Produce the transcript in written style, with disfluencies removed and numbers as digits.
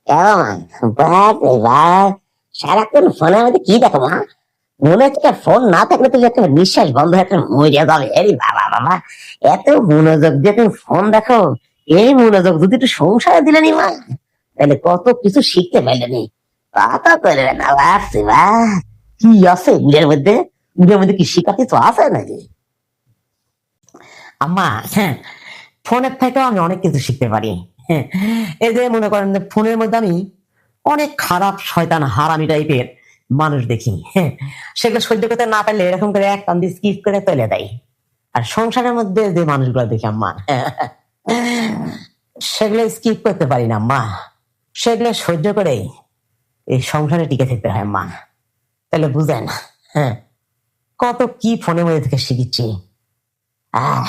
কেমন? বাপ রে বাপ, সারাক্ষণ ফোনের মধ্যে কি দেখো মা? মনে হচ্ছে ফোন না থাকলে তুমি একটা নিঃশ্বাস বন্ধ হয়ে একটা মরে যাবে। এই বাবা বাবা, এত মনোযোগ দিয়ে তুমি ফোন দেখো। এই মনোযোগ যদি একটু সংসারে দিলে নি মা, তাহলে কত কিছু শিখতে পারলে নি। তা তো করবে না বাপরে বাপ। কি আছে গুড়ের মধ্যে? গুড়ের মধ্যে কি শিক্ষা কিছু আছে নাকি? আম্মা, হ্যাঁ, ফোনের থেকেও আমি অনেক কিছু শিখতে পারি। হ্যাঁ, এই যে মনে করেন যে ফোনের মধ্যে আমি অনেক খারাপ শয়তান হারামি টাইপের মানুষ দেখি। হ্যাঁ, সেগুলো সহ্য করতে না পারলে এরকম করে এক কান দিয়ে স্কিপ করে চলে দেয়। আর সংসারের মধ্যে যে মানুষগুলো দেখি আম্মা, সেগুলো স্কিপ করতে পারি না আম্মা। সেগুলো সহ্য করে এই সংসারে টিকে থাকতে হয় আম্মা। তাহলে বুঝেন, হ্যাঁ, কত কি ফোনের মধ্যে থেকে শিখেছি। আহ